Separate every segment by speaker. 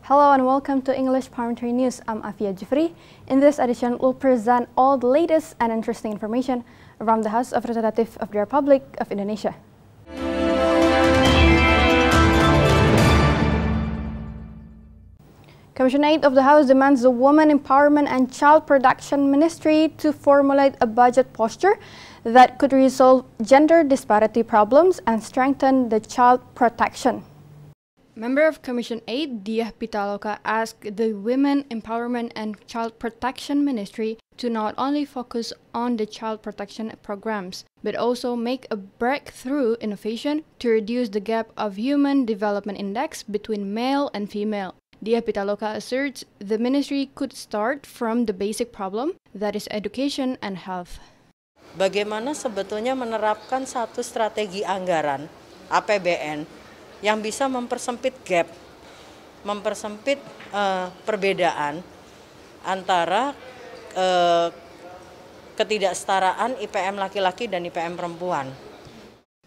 Speaker 1: Hello and welcome to English Parliamentary News. I'm Afia Jufri. In this edition, we'll present all the latest and interesting information around the House of Representatives of the Republic of Indonesia. Commission 8 of the House demands the Women Empowerment and Child Protection Ministry to formulate a budget posture that could resolve gender disparity problems and strengthen the child protection. Member of Commission 8, Diah Pitaloka, asked the Women Empowerment and Child Protection Ministry to not only focus on the child protection programs, but also make a breakthrough innovation to reduce the gap of Human Development Index between male and female. Diah Pitaloka asserts the ministry could start from the basic problem, that is education and health.
Speaker 2: Bagaimana sebetulnya menerapkan satu strategi anggaran APBN yang bisa mempersempit gap, mempersempit perbedaan antara ketidaksetaraan IPM laki-laki dan IPM perempuan.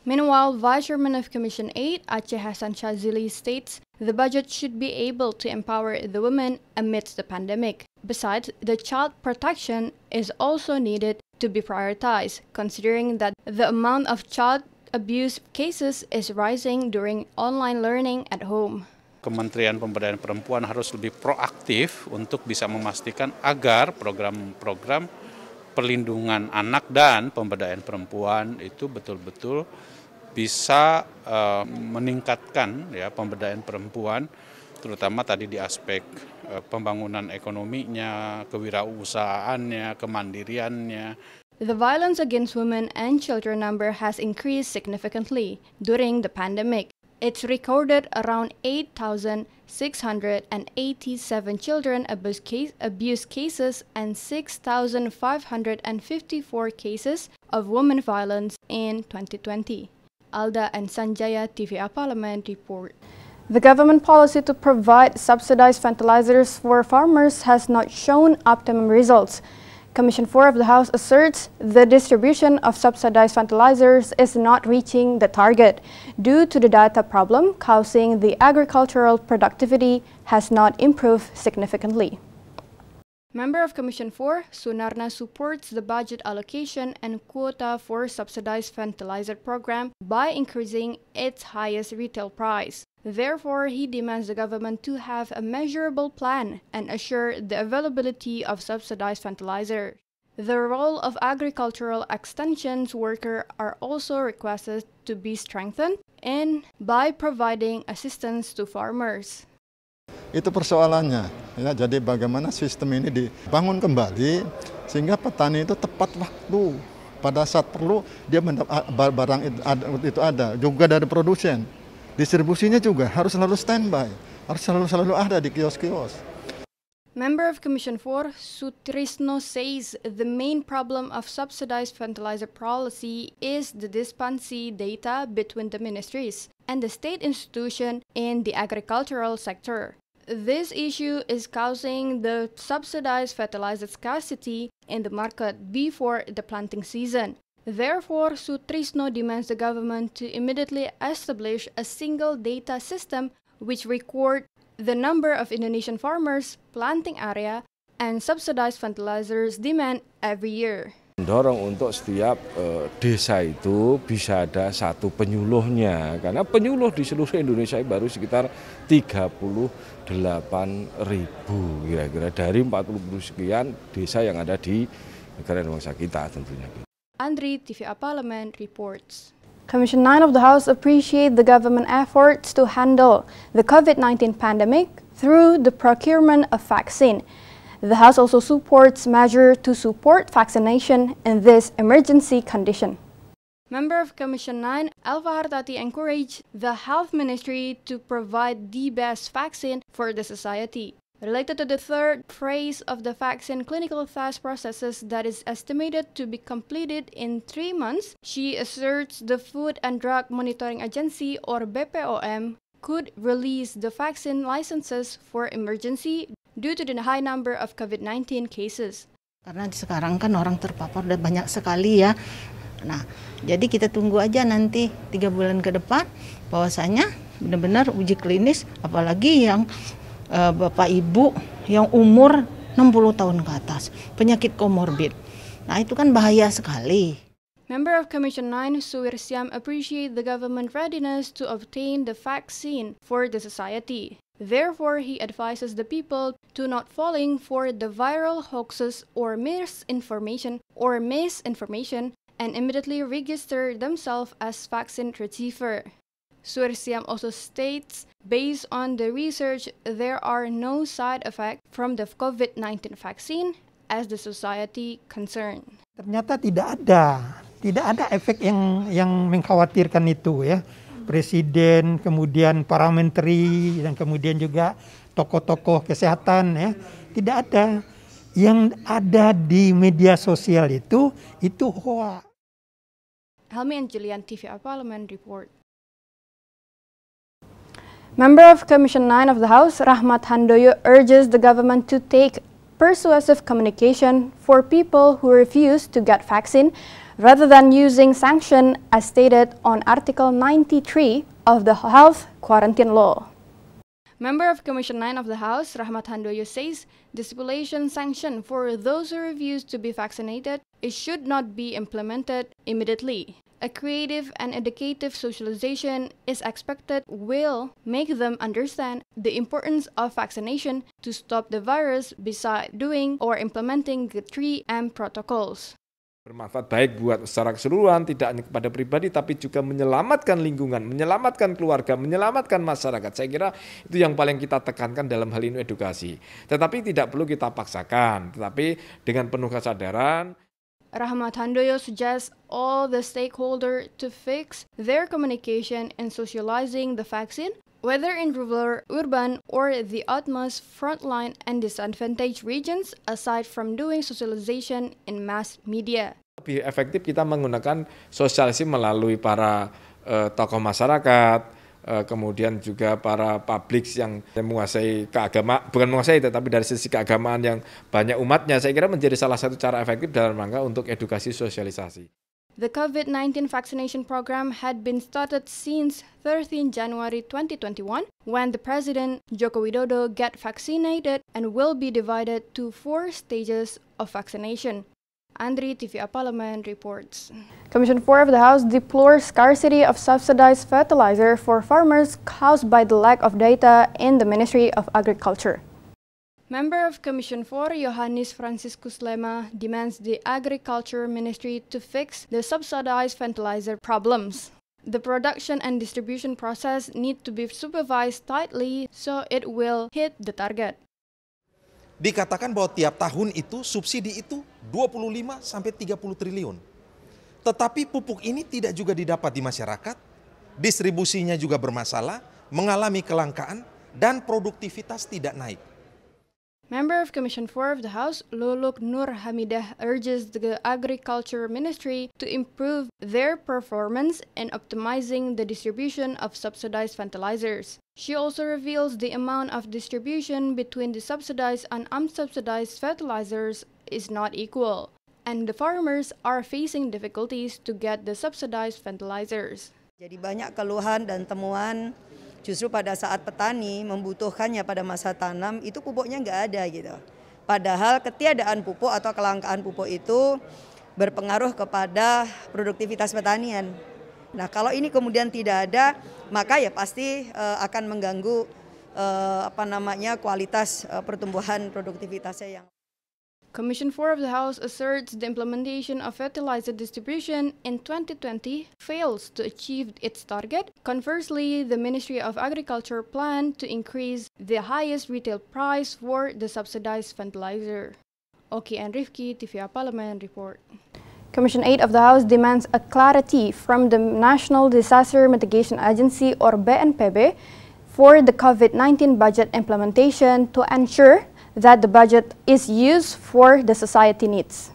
Speaker 1: Meanwhile, Vice Chairman of Commission 8, Aceh Hasan Shazili, states the budget should be able to empower the women amidst the pandemic. Besides, the child protection is also needed to be prioritized, considering that the amount of child abuse cases is rising during online learning at home.
Speaker 3: Kementerian Pemberdayaan Perempuan harus lebih proaktif untuk bisa memastikan agar program-program perlindungan anak dan pemberdayaan perempuan itu betul-betul bisa meningkatkan ya pemberdayaan perempuan, terutama tadi di aspek pembangunan ekonominya, kewirausahaannya, kemandiriannya.
Speaker 1: The violence against women and children number has increased significantly during the pandemic. It's recorded around 8,687 children abuse cases and 6,554 cases of women violence in 2020. Alda and Sanjaya, TVA Parliament report. The government policy to provide subsidized fertilizers for farmers has not shown optimum results. Commission 4 of the House asserts the distribution of subsidized fertilizers is not reaching the target due to the data problem causing the agricultural productivity has not improved significantly. Member of Commission 4, Sunarna, supports the budget allocation and quota for subsidized fertilizer program by increasing its highest retail price. Therefore, he demands the government to have a measurable plan and assure the availability of subsidized fertilizer. The role of agricultural extensions workers are also requested to be strengthened by providing assistance to farmers.
Speaker 4: Itu persoalannya, ya. Jadi bagaimana sistem ini dibangun kembali sehingga petani itu tepat waktu pada saat perlu dia barang itu ada, juga dari produsen. Distribusinya juga harus selalu standby, harus selalu ada di kios-kios.
Speaker 1: Member of Commission 4, Sutrisno, says the main problem of subsidized fertilizer policy is the discrepancy data between the ministries and the state institution in the agricultural sector. This issue is causing the subsidized fertilizer scarcity in the market before the planting season. Therefore, Sutrisno demands the government to immediately establish a single data system which record the number of Indonesian farmers, planting area, and subsidized fertilizers demand every year.
Speaker 5: Mendorong untuk setiap desa itu bisa ada satu penyuluhnya, karena penyuluh di seluruh Indonesia baru sekitar 38.000 kira-kira dari 40 sekian desa yang ada di negara bangsa kita tentunya.
Speaker 1: Andri, TVA Parliament reports. Commission 9 of the House appreciate the government efforts to handle the COVID-19 pandemic through the procurement of vaccine. The House also supports measures to support vaccination in this emergency condition. Member of Commission 9, Elva Hartati, encouraged the Health Ministry to provide the best vaccine for the society. Related to the third phase of the vaccine clinical test processes that is estimated to be completed in 3 months, she asserts the Food and Drug Monitoring Agency or BPOM could release the vaccine licenses for emergency due to the high number of COVID-19 cases.
Speaker 6: Karena sekarang kan orang terpapar udah banyak sekali ya. Nah, jadi kita tunggu aja nanti 3 bulan ke depan bahwasanya benar-benar uji klinis, apalagi yang bapak ibu yang umur 60 tahun ke atas, penyakit komorbid. Nah itu kan bahaya sekali.
Speaker 1: Member of Commission 9, Suir Siam, appreciate the government readiness to obtain the vaccine for the society. Therefore, he advises the people to not falling for the viral hoaxes or misinformation and immediately register themselves as vaccine receiver. Suir Siam also states, based on the research, there are no side effects from the COVID-19 vaccine as the society concerned.
Speaker 7: Ternyata tidak ada efek yang mengkhawatirkan itu ya. Presiden, kemudian para menteri, dan kemudian juga tokoh-tokoh kesehatan ya. Tidak ada. Yang ada di media sosial itu hoax.
Speaker 1: Helmi Anjelian, TVR Parliament report. Member of Commission 9 of the House, Rahmat Handoyo, urges the government to take persuasive communication for people who refuse to get vaccine rather than using sanction as stated on Article 93 of the Health Quarantine Law. Member of Commission 9 of the House, Rahmat Handoyo, says the stipulation sanction for those who refuse to be vaccinated should not be implemented immediately. A creative and educative socialization is expected will make them understand the importance of vaccination to stop the virus beside doing or implementing the 3M protocols.
Speaker 5: Bermanfaat baik buat secara keseluruhan, tidak hanya kepada pribadi, tapi juga menyelamatkan lingkungan, menyelamatkan keluarga, menyelamatkan masyarakat. Saya kira itu yang paling kita tekankan dalam hal ini edukasi. Tetapi tidak perlu kita paksakan, tetapi dengan penuh kesadaran.
Speaker 1: Rahmat Handoyo suggests all the stakeholders to fix their communication in socializing the vaccine, whether in rural, urban, or the utmost frontline and disadvantaged regions, aside from doing socialization in mass media.
Speaker 5: Lebih efektif kita menggunakan sosialisasi melalui para tokoh masyarakat, kemudian juga para publik yang menguasai keagamaan, bukan menguasai tetapi dari sisi keagamaan yang banyak umatnya, saya kira menjadi salah satu cara efektif dalam rangka untuk edukasi sosialisasi.
Speaker 1: The COVID-19 vaccination program had been started since 13 January 2021 when the President Joko Widodo got vaccinated and will be divided to 4 stages of vaccination. Andri, TVR Parliament reports. Commission 4 of the House deplores scarcity of subsidized fertilizer for farmers caused by the lack of data in the Ministry of Agriculture. Member of Commission 4, Yohanis Franciscus Lema, demands the Agriculture Ministry to fix the subsidized fertilizer problems. The production and distribution process need to be supervised tightly so it will hit the target.
Speaker 8: Dikatakan bahwa tiap tahun itu subsidi itu 25 sampai 30 triliun. Tetapi pupuk ini tidak juga didapat di masyarakat, distribusinya juga bermasalah, mengalami kelangkaan, dan produktivitas tidak naik.
Speaker 1: Member of Commission 4 of the House, Luluk Nur Hamidah, urges the Agriculture Ministry to improve their performance in optimizing the distribution of subsidized fertilizers. She also reveals the amount of distribution between the subsidized and unsubsidized fertilizers is not equal, and the farmers are facing difficulties to get the subsidized fertilizers.
Speaker 9: Jadi banyak keluhan dan temuan. Justru pada saat petani membutuhkannya pada masa tanam itu pupuknya nggak ada gitu. Padahal ketiadaan pupuk atau kelangkaan pupuk itu berpengaruh kepada produktivitas pertanian. Nah kalau ini kemudian tidak ada, maka ya pasti akan mengganggu kualitas pertumbuhan produktivitasnya yang.
Speaker 1: Commission 4 of the House asserts the implementation of fertilizer distribution in 2020 fails to achieve its target. Conversely, the Ministry of Agriculture planned to increase the highest retail price for the subsidized fertilizer. Oki and Rifki, TVR Parliament report. Commission 8 of the House demands a clarity from the National Disaster Mitigation Agency or BNPB for the COVID-19 budget implementation to ensure that the budget is used for the society needs.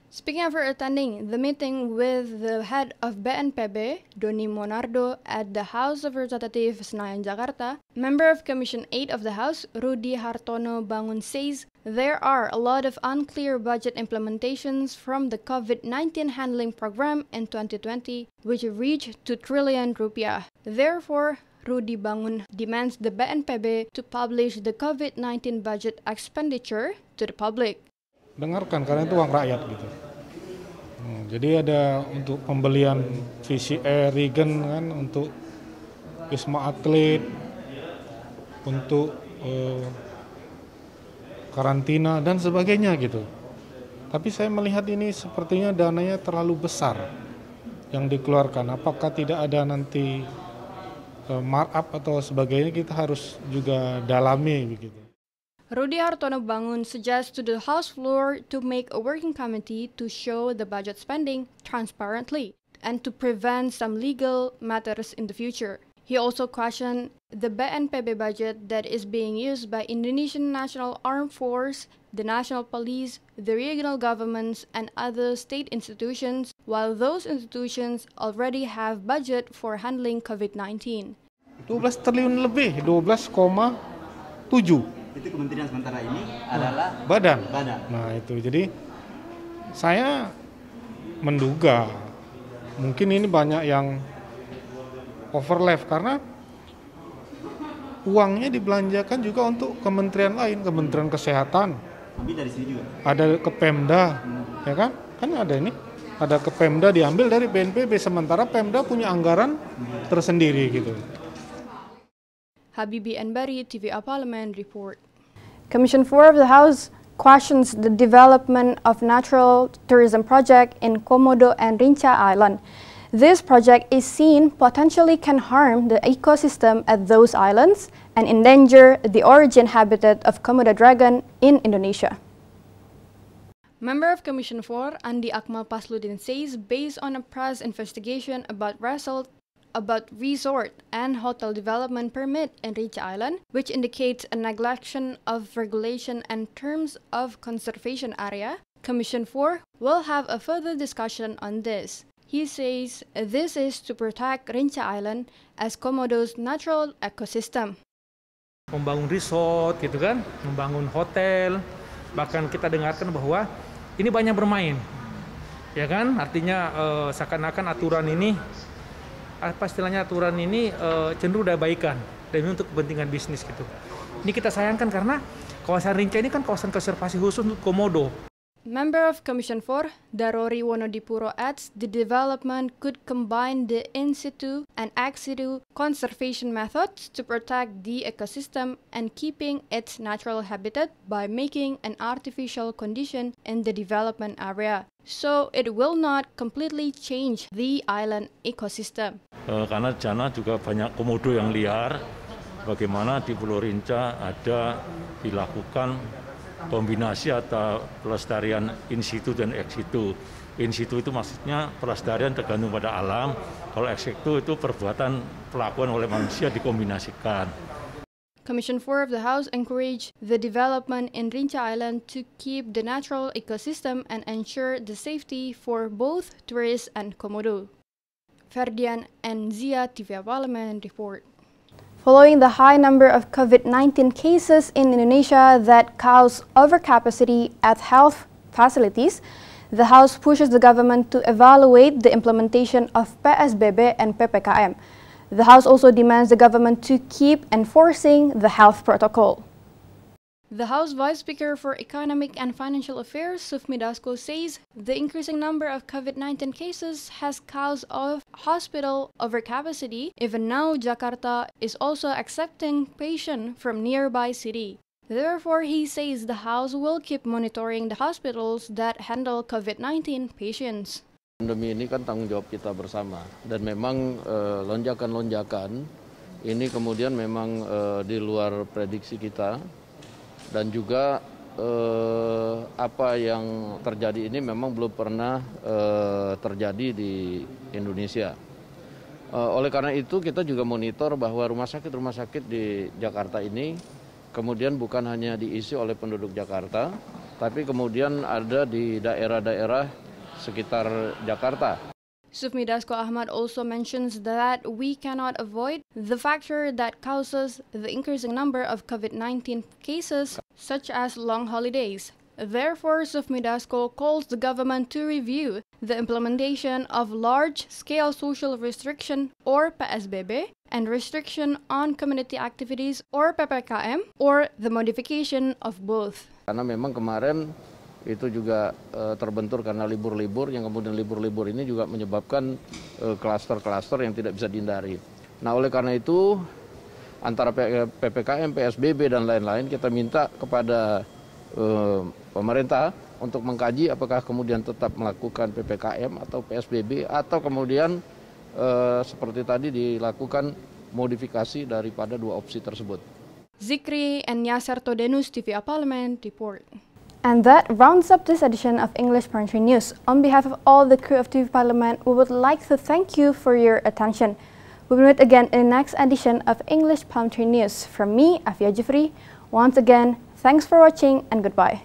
Speaker 1: Speaking of her attending the meeting with the head of BNPB, Doni Monardo, at the House of Representatives Senayan, Jakarta, member of Commission 8 of the House, Rudy Hartono Bangun, says there are a lot of unclear budget implementations from the COVID-19 handling program in 2020, which reached 2 trillion rupiah. Therefore, Rudi Bangun demands the BNPB to publish the COVID-19 budget expenditure to the public.
Speaker 10: Dengarkan, karena itu uang rakyat gitu. Jadi ada untuk pembelian VCR, regen kan, untuk Wisma Atlet, untuk karantina dan sebagainya gitu. Tapi saya melihat ini sepertinya dananya terlalu besar yang dikeluarkan. Apakah tidak ada nanti markup atau sebagainya, kita harus juga dalami begitu.
Speaker 1: Rudi Hartono Bangun suggests to the House floor to make a working committee to show the budget spending transparently and to prevent some legal matters in the future. He also questioned the BNPB budget that is being used by Indonesian National Armed Force, the National Police, the regional governments, and other state institutions, while those institutions already have budget for handling COVID-19.
Speaker 10: 12 triliun lebih, 12,7.
Speaker 11: Itu kementerian sementara ini adalah
Speaker 10: badan. Nah itu, jadi saya menduga mungkin ini banyak yang overlap karena uangnya dibelanjakan juga untuk kementerian lain, Kementerian Kesehatan.
Speaker 11: Ambil dari sini juga.
Speaker 10: Ada ke Pemda, ya kan? Kan ada ini, ada ke Pemda diambil dari BNPB, sementara Pemda punya anggaran tersendiri gitu.
Speaker 1: Habibie Anbari, TVA Parliament report. Commission 4 of the House questions the development of natural tourism project in Komodo and Rinca Island. This project is seen potentially can harm the ecosystem at those islands and endanger the origin habitat of Komodo dragon in Indonesia. Member of Commission 4, Andi Akmal Pasludin says, based on a press investigation about resort and hotel development permit in Rinca Island, which indicates a neglection of regulation and terms of conservation area, Commission 4 will have a further discussion on this. He says this is to protect Rinca Island as Komodo's natural ecosystem.
Speaker 12: Membangun resort gitu kan, membangun hotel, bahkan kita dengarkan bahwa ini banyak bermain. Ya kan? Artinya seakan-akan aturan ini cenderung diabaikan dan ini untuk kepentingan bisnis gitu. Ini kita sayangkan karena kawasan Rinca ini kan kawasan konservasi khusus untuk Komodo.
Speaker 1: Member of Commission 4, Darori Wonodipuro adds the development could combine the in situ and ex situ conservation methods to protect the ecosystem and keeping its natural habitat by making an artificial condition in the development area. So it will not completely change the island ecosystem.
Speaker 13: Karena di sana juga banyak komodo yang liar, bagaimana di Pulau Rinca ada dilakukan kombinasi atau pelestarian in situ dan ex situ. In situ itu maksudnya pelestarian tergantung pada alam, kalau ex situ itu perbuatan pelakuan oleh manusia dikombinasikan.
Speaker 1: Commission 4 of the House encouraged the development in Rinca Island to keep the natural ecosystem and ensure the safety for both tourists and Komodo. Ferdian and Zia, TVA Parliament report. Following the high number of COVID-19 cases in Indonesia that cause overcapacity at health facilities, the House pushes the government to evaluate the implementation of PSBB and PPKM. The House also demands the government to keep enforcing the health protocol. The House Vice Speaker for Economic and Financial Affairs, Sufmi Dasko, says the increasing number of COVID-19 cases has caused hospital overcapacity. Even now, Jakarta is also accepting patients from nearby city. Therefore, he says the House will keep monitoring the hospitals that handle COVID-19 patients.
Speaker 14: Pandemi ini kan tanggung jawab kita bersama dan memang lonjakan-lonjakan ini kemudian memang di luar prediksi kita. Dan juga apa yang terjadi ini memang belum pernah terjadi di Indonesia. Oleh karena itu kita juga monitor bahwa rumah sakit di Jakarta ini kemudian bukan hanya diisi oleh penduduk Jakarta, tapi kemudian ada di daerah-daerah sekitar Jakarta.
Speaker 1: Sufmi Dasko Ahmad also mentions that we cannot avoid the factor that causes the increasing number of COVID-19 cases, such as long holidays. Therefore, Sufmi Dasko calls the government to review the implementation of large-scale social restriction or PSBB, and restriction on community activities or PPKM, or the modification of both.
Speaker 14: Karena memang kemarin itu juga terbentur karena libur-libur, yang kemudian libur-libur ini juga menyebabkan klaster-klaster yang tidak bisa dihindari. Nah, oleh karena itu antara PPKM, PSBB dan lain-lain kita minta kepada pemerintah untuk mengkaji apakah kemudian tetap melakukan PPKM atau PSBB atau kemudian seperti tadi dilakukan modifikasi daripada dua opsi tersebut.
Speaker 1: Zikri and Yasser Todenus, TVA Parlemen, report. And that rounds up this edition of English Parliamentary News. On behalf of all the crew of TV Parliament, we would like to thank you for your attention. We will meet again in the next edition of English Parliamentary News. From me, Afia Jifri, once again, thanks for watching and goodbye.